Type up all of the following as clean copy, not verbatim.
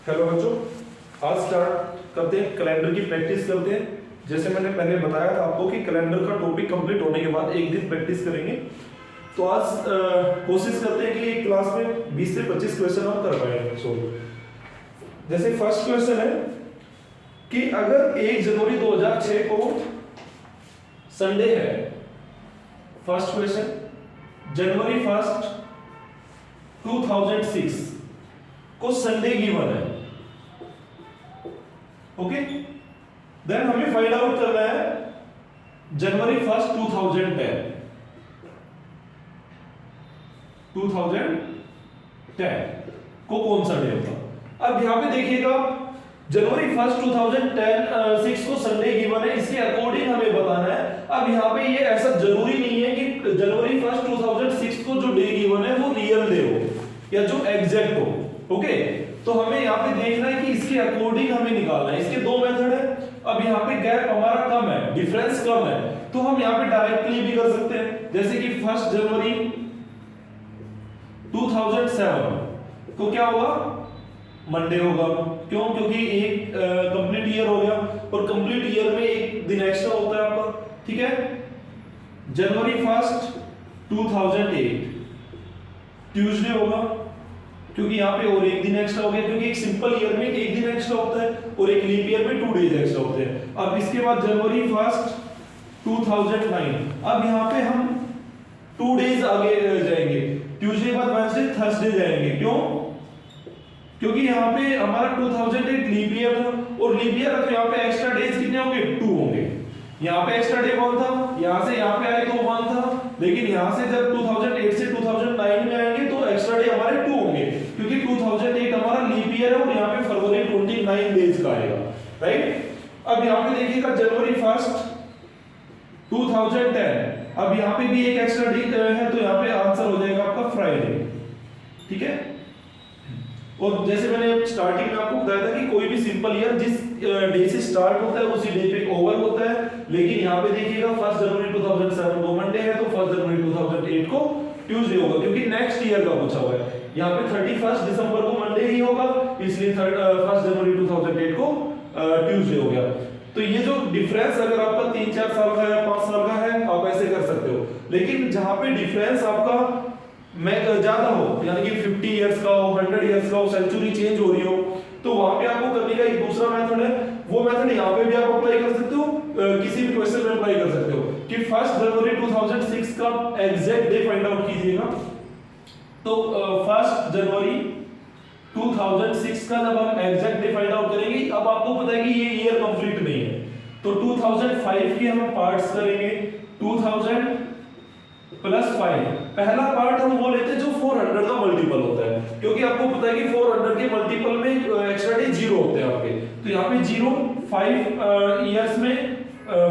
Hello बच्चों, आज start करते हैं कैलेंडर की प्रैक्टिस करते हैं। जैसे मैंने पहले बताया था आपको कि कैलेंडर का टॉपिक कंप्लीट होने के बाद एक दिन प्रैक्टिस करेंगे। तो आज कोशिश करते हैं कि एक क्लास में 20 से 25 क्वेश्चन हम कर पाएंगे सॉल्व। जैसे फर्स्ट क्वेश्चन है कि अगर 1 जनवरी 2006 को संडे है, फर्स्ट क्वेश्चन, जनवरी 1 2006 को संडे गिवन है, ओके। देन हमें फाइंड आउट करना है जनवरी 1 2010 को कौन सा डे होगा। अब यहां पे देखिएगा जनवरी 1 2006 को संडे गिवन है, इसके अकॉर्डिंग हमें बताना है। अब यहां पे ये ऐसा जरूरी नहीं है कि जनवरी 1 2006 को जो डे गिवन है वो रियल डे हो या जो एग्जैक्ट हो, ओके। तो हमें यहाँ पे देखना है कि इसके अकॉर्डिंग हमें निकालना है। इसके दो मेथड है। अब यहाँ पे गैप हमारा कम है, डिफरेंस कम है, तो हम यहाँ पे डायरेक्टली भी कर सकते हैं। जैसे कि 1 जनवरी 2007 को क्या होगा, मंडे होगा। क्यों? क्योंकि एक कंप्लीट ईयर हो गया और कंप्लीट ईयर में एक दिन एक्स्ट्रा होता है आपका, ठीक है। जनवरी 1 2008 ट्यूसडे होगा, क्योंकि यहाँ पे और एक दिन एक्स्ट्रा हो गया, क्योंकि एक सिंपल ईयर में एक दिन एक्स्ट्रा होता है और एक लीप ईयर में 2 डेज एक्स्ट्रा होते हैं। अब इसके बाद जनवरी 1 2009, अब यहाँ पे हम 2 डेज आगे जाएंगे, ट्यूसडे के बाद वेडनेसडे थर्सडे जाएंगे। क्यों? क्योंकि यहाँ पे हमारा 2008 लीप ईयर था और लीप ईयर तो यहाँ पे एक्स्ट्रा डेज कितने होंगे, 2 होंगे। यहाँ पे एक्स्ट्रा डे कौन था, यहाँ से यहाँ पे आए तो 1 था, लेकिन यहाँ से जब 2008 से 2009 में आएंगे तो एक्स्ट्रा डे हमारे 2 होंगे, क्योंकि 2008 हमारा लीप ईयर है और यहाँ पे फरवरी 29 डेज का आएगा, राइट। अब यहाँ पे देखिएगा जनवरी 1 2010, अब यहाँ पे भी एक एक्स्ट्रा डे है, तो यहाँ पे आंसर हो जाएगा आपका फ्राइडे, ठीक है। और जैसे मैंने स्टार्टिंग में आपको बताया था कि कोई भी सिंपल ईयर जिस डे से स्टार्ट होता है उसी डे पे ओवर होता है, लेकिन यहाँ पे देखिएगा 1 जनवरी 2007 को मंडे है, तो 1 जनवरी 2008 को ट्यूसडे होगा, क्योंकि नेक्स्ट ईयर का पूछा हुआ है। यहाँ पे 31 दिसंबर को मंडे ही होगा, इसलिए 1 जनवरी 2008 को ट्यूसडे हो गया। तो ये जो डिफरेंस अगर आपका 3-4 साल का है, 5 साल का है, आप ऐसे कर सकते हो। लेकिन जहां पे डिफरेंस आपका ज्यादा हो, यानी कि 50 इयर्स का हो, 100 इयर्स का हो, सेंचुरी चेंज हो रही हो, तो वहां पे आपको करने का एक दूसरा मेथड है। वो मेथड यहाँ पे भी आप अप्लाई कर सकते हो, किसी भी क्वेश्चन में अप्लाई कर सकते हो कि 1 जनवरी 2006 का एग्जैक्ट डे फाइंड आउट कीजिएगा। तो 1 जनवरी 2006 का जब हम एग्जैक्ट डे फाइंड आउट करेंगे, अब आपको पता है कि ये ईयर कंप्लीट नहीं है, तो 2005 के हम पार्ट्स करेंगे। 2000 प्लस 5, पहला पार्ट हम वो लेते हैं जो 400 का मल्टीपल होता है, क्योंकि आपको पता है कि 400 के मल्टीपल में एक्स्ट्रा डे 0 होते हैं आपके, तो यहाँ पे 0, 5 इयर्स में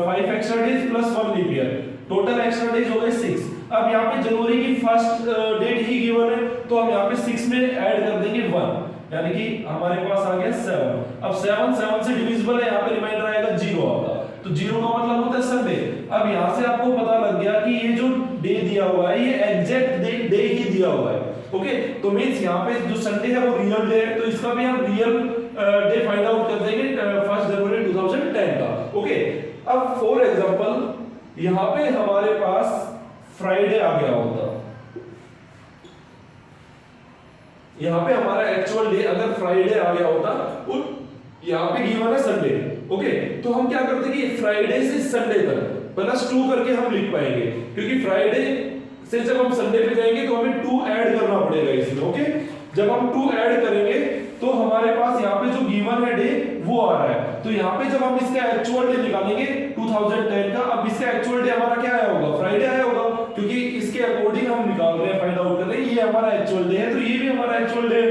5 extra days plus 1 leap year, total extra days हो गए 6। अब यहाँ पे जनवरी की फर्स्ट डेट ही गिवन है, तो हम यहाँ पे 6 में ऐड कर देंगे 1, यानी कि हमारे पास आ गया 7। अब 7 से डिविजिबल है, यहाँ पे रिमाइंडर आएगा 0 आपका, तो 0 का मतलब होता है संडे। अब यहाँ से आपको पता लग गया कि ये जो डे दिया हुआ है ये एग्जैक्ट डे ही दिया हुआ है, ओके। तो मींस यहाँ पे जो संडे है वो रियल डे है, तो इसका भी हम रियल डे फाइंड आउट कर देंगे 1 जनवरी 2010 का, ओके। अब फॉर एग्जांपल यहाँ पे हमारे पास फ्राइडे आ गया होता, यहाँ पे हमारा एक्चुअल डे अगर फ्राइडे आ गया होता और यहाँ पे गिवन है संडे, ओके, तो हम क्या करते कि फ्राइडे से संडे तक +2 करके हम लिख पाएंगे, क्योंकि फ्राइडे से जब हम संडे पे जाएंगे तो हमें 2 ऐड करना पड़ेगा इसमें, ओके। जब हम 2 ऐड करेंगे तो हमारे पास यहाँ पे जो गिवन है डे वो आ रहा है, तो यहाँ पे जब हम इसका एक्चुअल डे निकालेंगे 2010 का, अब इसका एक्चुअल डे हमारा क्या आया होगा, फ्राइडे आया होगा, क्योंकि इसके अकॉर्डिंग हम निकाल रहे हैं, फाइंड आउट कर रहे हैं। ये हमारा एक्चुअल डे है, तो ये भी हमारा एक्चुअल डे,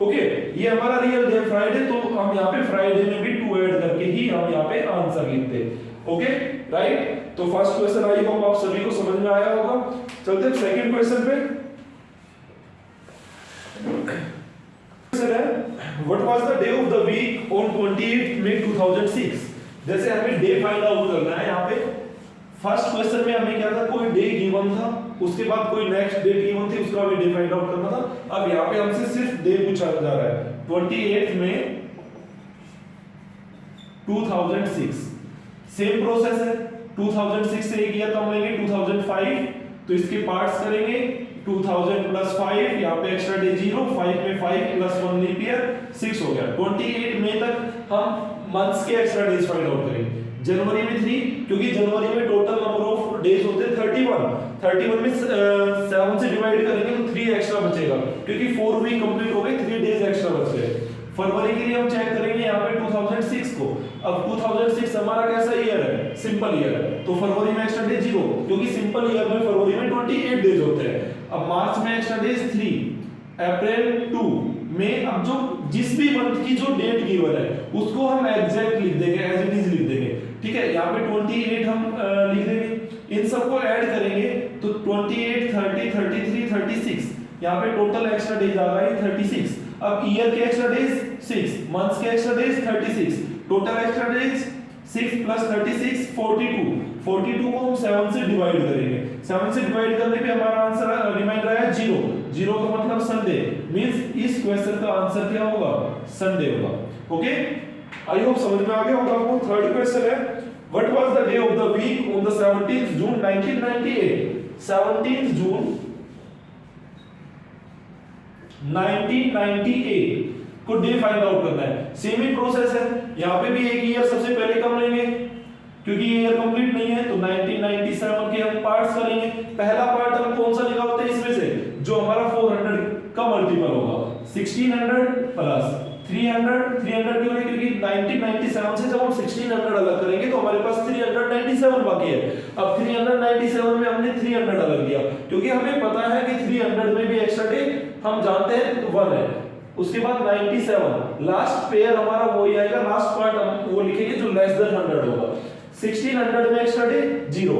ओके। ये हमारा रियल डे फ्राइडे, तो हम यहाँ पे फ्राइडे में भी 2 ऐड करके ही हम यहाँ पे आंसर लिखते हैं, ओके, राइट। तो फर्स्ट क्वेश्चन आई होप आप सभी को समझ में आया होगा। चलते हैं सेकंड क्वेश्चन पे। क्वेश्चन है what was the day of the week on 28 May 2006। जैसे हमें डे फाइंड आउट करना है। यहाँ पे फर्स्ट क्वेश्चन में हमें क्या था, कोई डे गिवन था, उसके बाद कोई नेक्स्ट डेट गिवन थी, उसका भी डे फाइंड आउट करना था। अब यहाँ पे हमसे सिर्फ डे पूछा जा रहा है, 28 में 2006, सेम प्रोसेस है। 2006 से एक ईयर कम लेंगे 2005, तो इसके पार्ट्स करेंगे 2000 प्लस 5, यहाँ पे एक्स्ट्रा डे 0, 5 में 5 प्लस 1 लीप ईयर 6 हो गया। 28 मई तक हम मंथ्स के एक्स्ट्रा डेज फाइंड आउट करेंगे। जनवरी में 3, क्योंकि जनवरी में टोटल नंबर ऑफ डेज होते हैं 31 में 7 से डिवाइड करेंगे तो 3 एक्स्ट्रा बचेगा, क्योंकि 4 वीक कंप्लीट हो गए, 3 डेज एक्स्ट्रा बच गए। फरवरी के लिए हम चेक करेंगे यहाँ पे 2006 को। अब 2006 हमारा कैसा ईयर है? सिंपल ईयर है, तो फरवरी में एक्स्ट्रा डे 0, क्योंकि सिंपल ईयर में फरवरी में 28 डेज होते हैं। अब मार्च में एक्स्ट्रा डेज 3, अप्रैल 2, में अब जो जिस भी मंथ की जो डेट गिवन है उसको हम एग्जैक्ट लिख देंगे, एज इट इज लिख देंगे, ठीक है। यहाँ पे 28 हम लिख देंगे, इन सबको ऐड करेंगे तो 28, 30, 33, 36, यहाँ पे टोटल एक्स्ट्रा डेज आ गए 36। अब ईयर के एक्स्ट्रा डेज 6, मंथ्स के extra days 36, total extra days 6 plus 36 42। 42 को हम 7 से डिवाइड करेंगे, 7 से डिवाइड करने पे हमारा आंसर रिमाइंडर आया 0। 0 का मतलब संडे, मींस इस क्वेश्चन का आंसर क्या होगा? संडे होगा। ओके, आई होप समझ में आ गया होगा आपको। थर्ड क्वेश्चन है, what was the day of the week on the 17th June 1998? 17th जून 1998 को डे फाइंड आउट करना है। सेम ही प्रोसेस है, यहाँ पे भी एक ईयर सबसे पहले कम लेंगे, क्योंकि ईयर कंप्लीट नहीं है, तो 1997 के हम पार्ट्स करेंगे। पहला पार्ट हम कौन सा निकालते हैं इसमें से? जो हमारा 400 का मल्टीपल होगा, 1600 प्लस 300। 300 क्यों है? क्योंकि 1997 से जब हम 1600 अलग करेंगे तो हमारे पास 397 बाकी है। अब 397 में हमने 300 अलग किया, क्योंकि हमें पता है कि 300 में भी एक्स्ट्रा डे हम जानते हैं 1 है। उसके बाद 97, लास्ट पेयर हमारा वही आएगा, लास्ट पार्ट हम वो लिखेंगे जो लेस देन 100 होगा। 1600 में एक्स्ट्रा डे 0,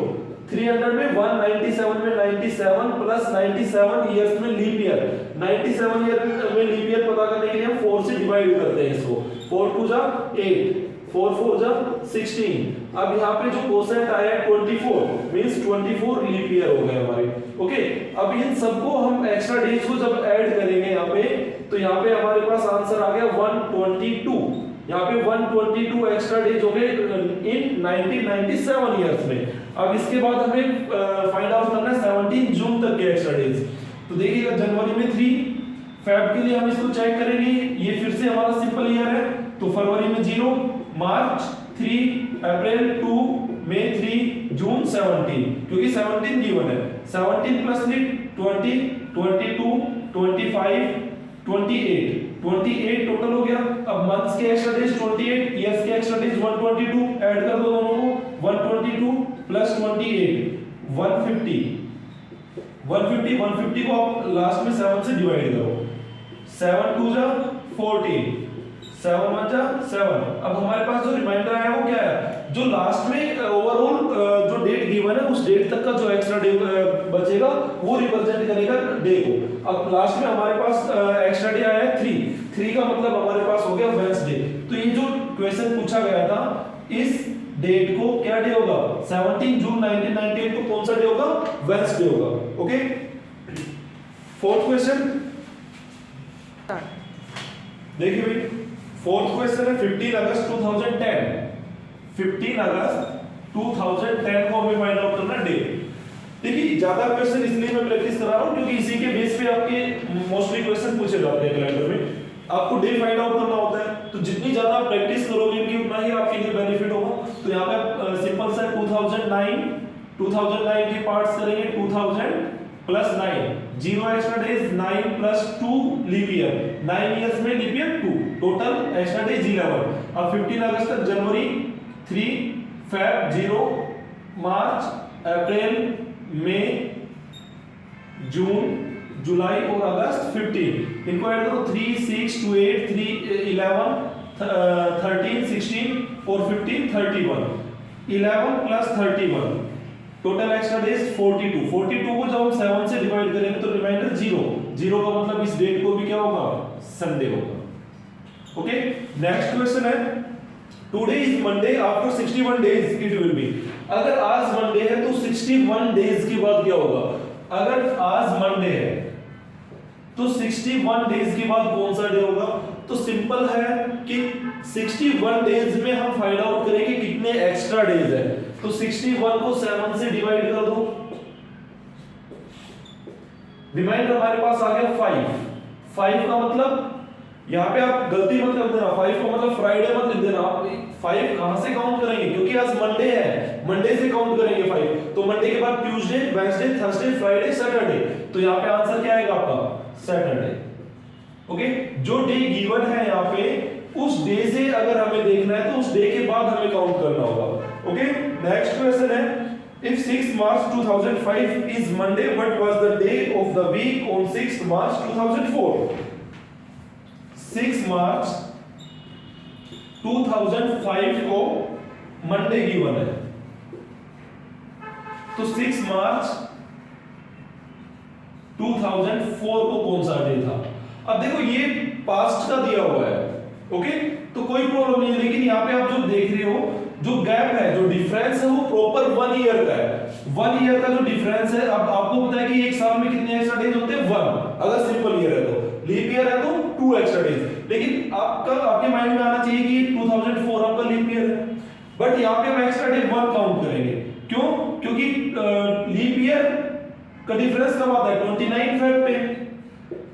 300 में 1, 97 में 97 प्लस 97 इयर्स में लीप ईयर। 97 ईयर में लीप ईयर पता करने के लिए हम 4 से डिवाइड करते हैं इसको। 4 2 जा 8, 4 4 जा 16। अब यहाँ पे जो कोसेंट आया है 24, मींस 24 लीप ईयर हो गए हमारे। ओके, अब इन सबको हम एक्स्ट्रा डेज को जब ऐड करेंगे यहाँ पे, तो यहाँ पे हमारे पास आंसर आ गया 122। यहाँ पे 122 एक्स्ट्रा डेज हो गए इन 1997 इयर्स में। अब इसके बाद हमें फाइंड आउट करना है 17 जून तक के एक्स्ट्रा डेज। तो देखिएगा, जनवरी में 3, फेब के लिए हम इसको चेक करेंगे, ये फिर से हमारा सिंपल ईयर है, तो फरवरी में 0, मार्च 3, अप्रैल 2, मई 3, जून 17, क्योंकि 17 गिवन है। 17 प्लस 3 20, 22, 25, 28 टोटल हो गया। अब मंथ्स के एक्स्ट्रा डेज 28, ईयर्स के एक्स्ट्रा डेज 122, ऐड कर दो दोनों को, 122 प्लस 28 150 को आप लास्ट में 7 से डिवाइड करो। 7 2 जा 14, 7 1 जा 7। अब हमारे पास जो रिमाइंडर आया वो क्या है? जो लास्ट में ओवरऑल जो डेट गिवन है उस डेट तक का जो एक्स्ट्रा डे बचेगा वो रिप्रेजेंट करेगा डे को। अब लास्ट में हमारे पास एक्स्ट्रा डे आया है 3 का मतलब हमारे पास हो गया वेडनेसडे। तो ये जो क्वेश्चन पूछा गया था, इस डेट को क्या डे होगा? 17 जून 1998 को कौन सा डे होगा? वेडनेसडे होगा। ओके, फोर्थ क्वेश्चन देखिए भाई, फोर्थ क्वेश्चन है 15 अगस्त 2010। 15 अगस्त 2010 को हमें फाइंड आउट करना डे। देखिए, ज्यादा क्वेश्चन इसलिए मैं प्रैक्टिस करा रहा हूं क्योंकि इसी के बेस पे आपके मोस्टली क्वेश्चन पूछे जाते हैं कैलेंडर में। आपको डे फाइंड आउट करना होता है, तो जितनी ज्यादा प्रैक्टिस करोगे इनकी उतना ही आपके लिए बेनिफिट होगा। तो यहाँ पे सिंपल सा 2009 के पार्ट्स करेंगे, 2000 plus 9, 0 extra days, 9 plus 2 leap year, 9 years में leap year 2, total extra days 11। अब 15 अगस्त तक जनवरी 3, फेब 0, मार्च, अप्रैल, मई, जून, जुलाई और अगस्त 15। इनको ऐड करो, 3 6 2 8 3 11 13 16 और 15 31। 11 प्लस 31, टोटल एक्स्ट्रा डेज 42। 42 को जब हम 7 से डिवाइड करेंगे तो रिमाइंडर 0 का मतलब इस डेट को भी क्या होगा? संडे होगा। ओके, नेक्स्ट क्वेश्चन है, today is Monday, after 61 days it will be. अगर आज मंडे है तो 61 डेज के बाद क्या होगा? अगर आज मंडे है तो 61 डेज के बाद कौन सा डे होगा? तो सिंपल है कि 61 डेज में हम फाइंड आउट करेंगे कितने एक्स्ट्रा डेज है। तो 61 को 7 से डिवाइड कर दो, रिमाइंडर हमारे पास आ गया 5 का मतलब यहाँ पे आप गलती मत कर देना, 5 का मतलब फ्राइडे मत लिख देना। आप 5 कहां से काउंट करेंगे, क्योंकि आज मंडे है, मंडे से काउंट करेंगे 5। तो मंडे के बाद Tuesday, Wednesday, Thursday, Friday, Saturday. तो यहाँ पे आंसर क्या आएगा आपका सैटरडे। ओके, जो डे गिवन है यहाँ पे उस डे से अगर हमें देखना है तो उस डे के बाद हमें काउंट करना होगा। ओके, नेक्स्ट क्वेश्चन है, if 6 March 2005 is Monday, what was the day of the week on 6 March 2004? 6 मार्च 2005 को मंडे गिवन है, तो 6 मार्च 2004 को कौन सा डे था? अब देखो ये पास्ट का दिया हुआ है, ओके, तो कोई प्रॉब्लम नहीं है, लेकिन यहाँ पे आप जो देख रहे हो जो गैप है, जो डिफरेंस है वो प्रॉपर 1 ईयर का है। 1 ईयर का जो डिफरेंस है, अब आपको पता है कि एक साल में कितने एक्स्ट्रा डेज होते हैं 1, अगर सिंपल ईयर है तो, लीप ईयर है तो 2 एक्स्ट्रा डेज। लेकिन आपके माइंड में आना चाहिए कि 2004 आपका लीप ईयर है, बट यहाँ पे हम एक्स्ट्रा डे 1 काउंट करेंगे। क्यों? क्योंकि लीप ईयर का डिफरेंस कब आता है? 29 फेब पे।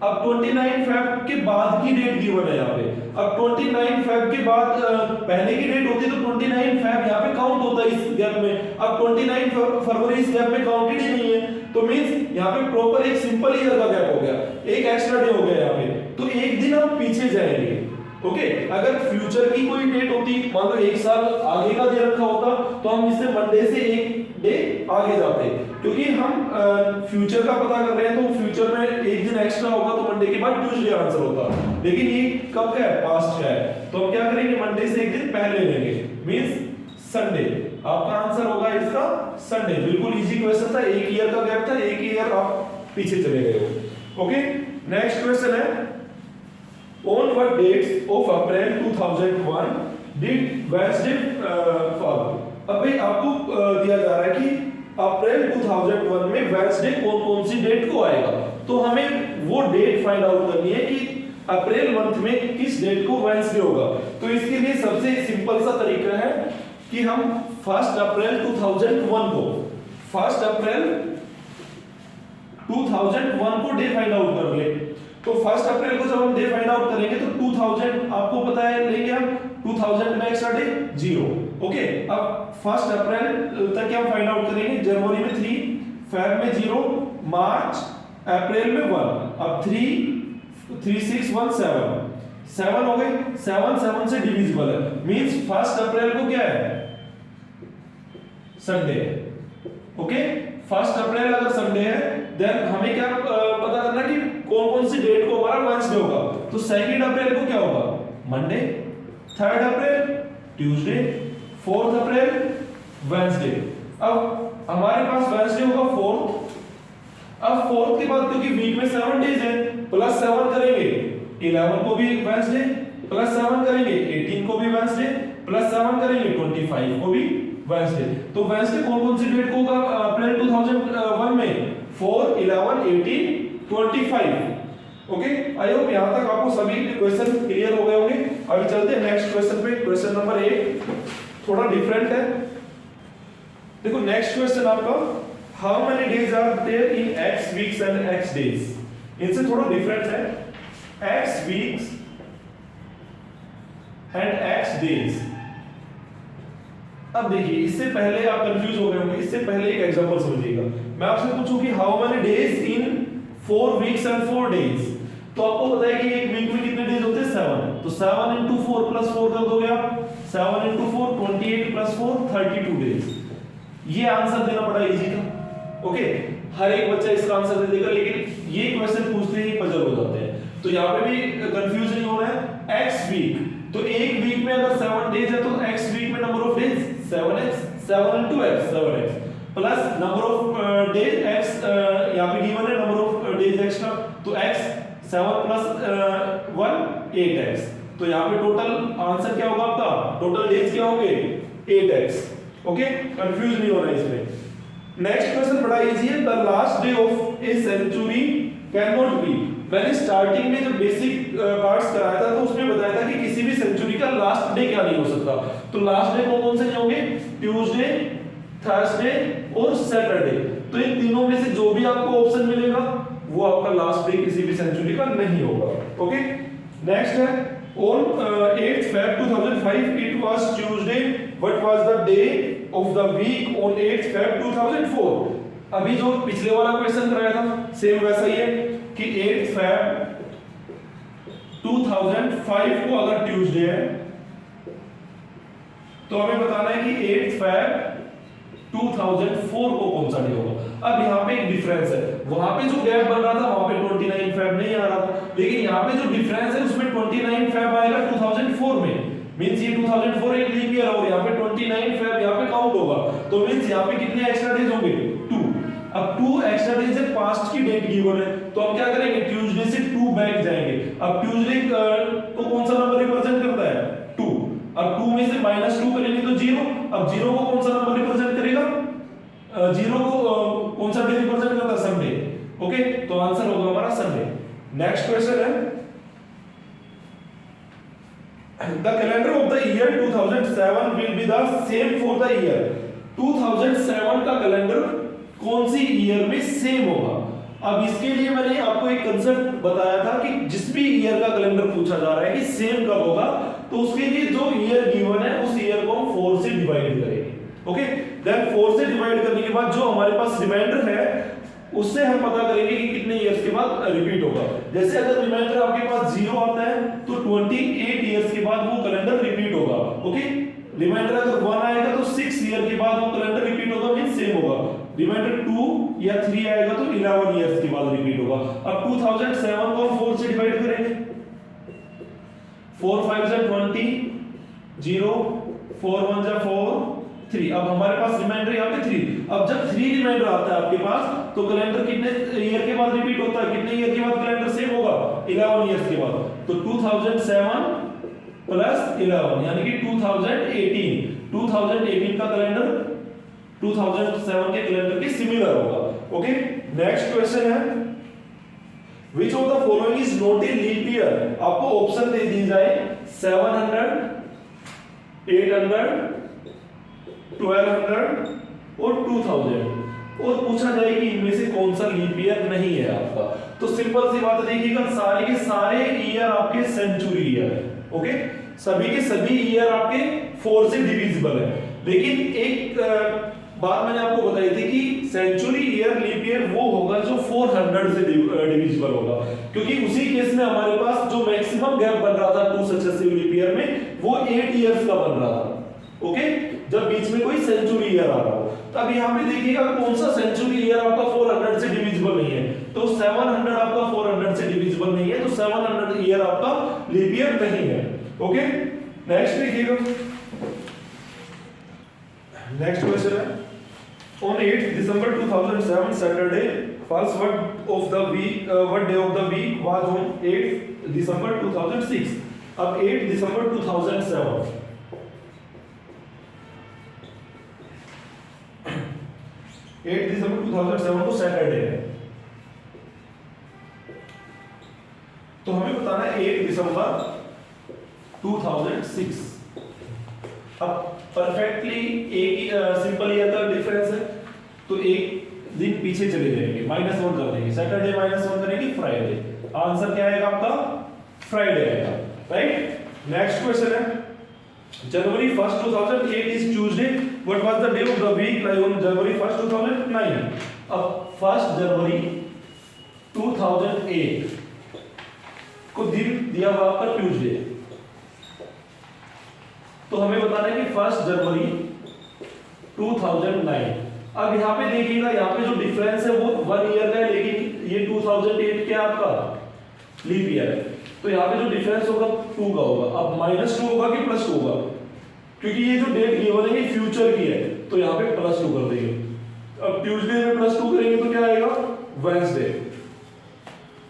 अब 29 फेब के बाद की डेट गिवन है यहाँ पे। अब 29 फेब के बाद पहले की डेट होती है तो 29 फेब यहाँ पे काउंट होता है इस गैप में। अब 29 फरवरी इस गैप में काउंटेड ही नहीं है, तो मींस यहाँ पे प्रॉपर एक सिंपल ईयर का गैप हो गया, एक एक्स्ट्रा डे हो गया यहाँ पे, तो एक दिन हम पीछे जाएंगे। ओके, अगर फ्यूचर की कोई डेट होती, मान लो एक साल आगे का दे रखा होता, तो हम इससे मंडे से एक डे आगे जाते, क्योंकि हम फ्यूचर का पता कर रहे हैं, तो फ्यूचर में एक दिन एक्स्ट्रा होगा तो मंडे के बाद ट्यूसडे आंसर होता। लेकिन ये कब का है? पास्ट का है, तो हम क्या करेंगे? मंडे से एक दिन पहले लेंगे, मींस संडे। आपका आंसर होगा इसका संडे। बिल्कुल इजी क्वेश्चन था, एक ईयर का गैप था, एक ईयर आप पीछे चले गए हो। ओके, नेक्स्ट क्वेश्चन है, on what dates of April 2001 did Wednesday fall? अब भाई आपको दिया जा रहा है कि अप्रैल 2001 में वेडनेसडे कौन सी डेट को आएगा, तो हमें वो डेट फाइंड आउट करनी है कि अप्रैल मंथ में किस डेट को वेडनेसडे होगा। तो इसके लिए सबसे सिंपल सा तरीका है कि हम 1 अप्रैल 2001 को 1 अप्रैल 2001 को डे फाइंड आउट कर ले। तो 1 अप्रैल को जब हम डे फाइंड आउट करेंगे तो 2000 आपको पता है लेंगे हम, 2000 में एक्स्ट्रा डे 0। ओके, अब 1 अप्रैल तक हम फाइंड आउट करेंगे। जनवरी में 3, फेब में 0, मार्च अप्रैल में 1। अब 3 6 1 7 हो गए, 7 से डिविजिबल है, मींस 1 अप्रैल को क्या है? संडे है। ओके, 1 अप्रैल अगर संडे है, देन हमें क्या पता करना कि कौन सी डेट को हमारा वेडनेसडे होगा। तो 2 अप्रैल को क्या होगा? मंडे। 3 अप्रैल ट्यूसडे, 4 अप्रैल वेडनेसडे। अब हमारे पास वेडनेसडे होगा 4। अब 4 के बाद क्योंकि वीक में 7 डेज है, प्लस 7 करेंगे 11 को भी वेडनेसडे, प्लस 7 करेंगे 18 को भी वेडनेसडे, प्लस 7 करेंगे 25 को भी वेडनेसडे। तो वेडनेसडे कौन सी डेट को होगा अप्रैल 2001 में? 4, 11, 18, 25। ओके, आई होप यहां तक आपको सभी क्वेश्चन क्लियर हो गए होंगे। अभी चलते हैं नेक्स्ट क्वेश्चन पे। क्वेश्चन नंबर 8 थोड़ा डिफरेंट है। देखो नेक्स्ट क्वेश्चन आपका, how many days are there in x weeks and x days. इनसे थोड़ा डिफरेंट है, x weeks and x days. अब देखिए, इससे पहले आप कंफ्यूज हो गए होंगे, इससे पहले एक एग्जांपल समझिएगा। मैं आपसे पूछूं कि how many days in 4 weeks and 4 days, तो आपको पता है कि एक वीक में कितने डेज होते हैं? 7। तो 7 into 4 plus 4 कर दोगे आप, 7 into 4 28 plus 4 32 डेज। ये आंसर देना बड़ा इजी था। ओके, हर एक बच्चा इसका आंसर दे देगा, लेकिन ये क्वेश्चन पूछते ही पजल हो जाते हैं। तो यहाँ पे भी कंफ्यूज नहीं होना है। x वीक, तो एक वीक में अगर 7 डेज है तो x वीक में number of days 7x, 7 into x 7x plus number of days x, यहाँ पे गिवन है नंबर ऑफ डेज एक्स्ट्रा, तो x 7 plus 1 8x। तो यहाँ पे टोटल आंसर क्या होगा आपका? टोटल डेज क्या होंगे? 8x। ओके, कंफ्यूज नहीं होना इसमें। नेक्स्ट क्वेश्चन बड़ा इजी है। The last day of a century can not be, मैंने स्टार्टिंग में जब बेसिक पार्ट्स कराया था तो उसमें बताया था कि किसी भी सेंचुरी का लास्ट डे क्या नहीं हो सकता। तो लास्ट डे कौन कौन से नहीं होंगे? ट्यूसडे, थर्सडे और सैटरडे। तो इन तीनों में से जो भी आपको ऑप्शन मिलेगा वो आपका लास्ट डे किसी भी सेंचुरी का नहीं होगा। ओके, नेक्स्ट है on 8th Feb 2005 it was Tuesday. What was the day of the week on 8th Feb 2004? अभी जो पिछले वाला क्वेश्चन कराया था सेम वैसा ही है कि 8th Feb 2005 को अगर ट्यूसडे है तो हमें बताना है कि 8th Feb 2004 को कौन सा डे होगा। अब यहाँ पे एक डिफरेंस है, वहां पे जो गैप बन रहा था वहां पे 29 फेब नहीं आ रहा था, लेकिन यहाँ पे जो डिफरेंस है उसमें 29 फेब आएगा 2004 में। मींस ये 2004 एक लीप ईयर और यहाँ पे 29 फेब यहाँ पे काउंट होगा। तो मींस यहाँ पे कितने एक्स्ट्रा डेज होंगे? 2। अब 2 एक्स्ट्रा डेज है, पास्ट की डेट गिवन है, तो हम क्या करेंगे? ट्यूसडे से 2 बैक जाएंगे। अब ट्यूसडे को कौन सा नंबर रिप्रेजेंट करता है? 2। अब 2 में से -2 करेंगे तो 0। अब 0 को कौन सा नंबर रिप्रेजेंट करेगा? 0 को कौन सा डे रिप्रेजेंट करता है? संडे। ओके, तो आंसर होगा हमारा संडे। नेक्स्ट क्वेश्चन है the calendar of the year 2007 will be the same for the year 2007 का कैलेंडर कौन सी ईयर में सेम होगा? अब इसके लिए मैंने आपको एक कंसेप्ट बताया था कि जिस भी ईयर का कैलेंडर पूछा जा रहा है कि सेम कब होगा, तो उसके लिए जो ईयर गिवन है उस ईयर को हम 4 से डिवाइड करेंगे। ओके, देन 4 से डिवाइड करने के बाद जो हमारे पास रिमाइंडर है उससे हम पता करेंगे कि कितने इयर्स के बाद रिपीट होगा। जैसे अगर रिमाइंडर आपके पास 0 आता है तो 28 इयर्स के बाद वो कैलेंडर रिपीट होगा। ओके, रिमाइंडर अगर 1 आएगा तो 6 ईयर के बाद वो कैलेंडर रिपीट होगा, मींस सेम होगा। रिमाइंडर 2 या 3 आएगा तो 11 इयर्स के बाद रिपीट होगा। अब 2007 को हम 4 से डिवाइड करेंगे, 4 5 जा 20, 0 4 1 जा 4 3। अब हमारे पास रिमाइंडर यहाँ पे 3। अब जब 3 रिमाइंडर आता है आपके पास तो कैलेंडर कितने ईयर के बाद रिपीट होता है? कितने ईयर के बाद कैलेंडर सेम होगा? 11 इयर्स के बाद। तो 2007 प्लस 11 यानी कि 2018 का कैलेंडर 2007 के कैलेंडर के सिमिलर होगा। ओके, नेक्स्ट क्वेश्चन है which of the following is not a leap year? आपको ऑप्शन दे दी जाए 700, 800, 1200 और 2000 और पूछा जाए कि इनमें से कौन सा लीप ईयर नहीं है आपका। तो सिंपल सी बात है, देखिएगा सारे के सारे ईयर आपके सेंचुरी ईयर है। ओके, सभी के सभी ईयर आपके 4 से डिविजिबल है। लेकिन एक बात मैंने आपको बताई थी कि सेंचुरी ईयर लीप ईयर वो होगा जो 400 से डिविजिबल होगा, क्योंकि उसी केस में हमारे पास जो मैक्सिमम गैप बन रहा था 2 सक्सेसिव लीप ईयर में वो 8 इयर्स का बन रहा था। ओके, जब बीच में कोई सेंचुरी ईयर आ रहा हो। तब यहाँ पे देखिएगा कौन सा सेंचुरी ईयर आपका 400 से डिविजिबल नहीं है, तो 700 आपका 400 से डिविजिबल नहीं है, तो 700 ईयर आपका लीप ईयर नहीं है। ओके, नेक्स्ट देखिएगा, नेक्स्ट क्वेश्चन है on 8th December 2007 Saturday falls what of the week what day of the week was on 8th December 2006? अब 8 दिसंबर 2007 8 दिसंबर 2007 को सैटरडे है, तो हमें बताना है 8 दिसंबर 2006। अब परफेक्टली एक ही सिंपल ईयर का डिफरेंस है, तो एक दिन पीछे चले जाएंगे, -1 कर देंगे, सैटरडे -1 करेंगे, फ्राइडे। आंसर क्या आएगा आपका? फ्राइडे आएगा, राइट। नेक्स्ट क्वेश्चन है January 1st 2008 is Tuesday, what was the day of the week like on January 1st 2009? अब 1 जनवरी 2008 को दिन दिया हुआ आपका ट्यूसडे, तो हमें बताना है कि 1 जनवरी 2009। अब यहाँ पे देखिएगा, यहाँ पे जो डिफरेंस है वो 1 ईयर का है, लेकिन ये 2008 क्या आपका लीप ईयर है, तो यहाँ पे जो डिफरेंस होगा 2 का होगा। अब -2 होगा कि +2 होगा, क्योंकि ये जो डेट गिवन है ये फ्यूचर की है, तो यहाँ पे +2 कर देंगे। अब ट्यूसडे में +2 करेंगे तो क्या आएगा? वेडनेसडे,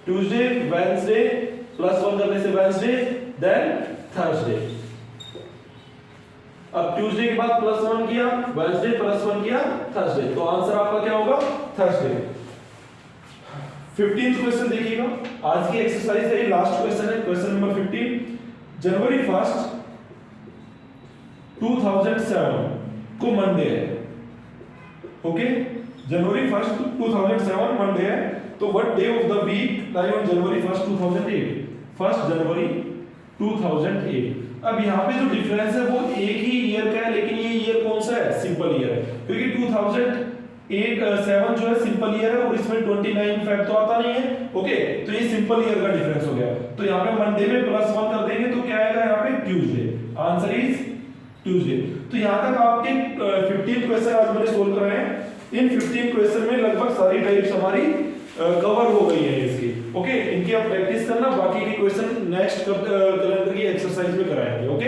ट्यूसडे वेडनेसडे +1 करने से वेडनेसडे, देन थर्सडे। अब ट्यूसडे के बाद +1 किया, वेडनेसडे +1 किया, थर्सडे, तो आंसर आपका क्या होगा? थर्सडे। 15th क्वेश्चन देखिएगा, आज की एक्सरसाइज है, लास्ट क्वेश्चन है, क्वेश्चन नंबर 15। जनवरी 1 2007 को मंडे है, ओके, जनवरी 1 2007 मंडे है, तो what day of the week lie on January 1 2008? 1 जनवरी 2008। अब यहाँ पे जो डिफरेंस है वो एक ही ईयर का है, लेकिन ये ईयर कौन सा है? सिंपल ईयर है, क्योंकि 2007 जो है सिंपल ईयर है और इसमें 29 फैक्ट तो आता नहीं है, ओके, तो ये सिंपल ईयर का डिफरेंस हो गया। तो यहाँ पे मंडे में +1 कर देंगे तो क्या आएगा यहाँ पे? ट्यूसडे। Answer is Tuesday. तो यहाँ तक आपके 15 क्वेश्चन आज मैंने सोल्व कराए हैं। इन 15 क्वेश्चन में लगभग सारी टाइप्स हमारी कवर हो गई है इसकी, ओके। इनकी आप प्रैक्टिस करना, बाकी के क्वेश्चन नेक्स्ट कैलेंडर की एक्सरसाइज में कराएंगे, ओके।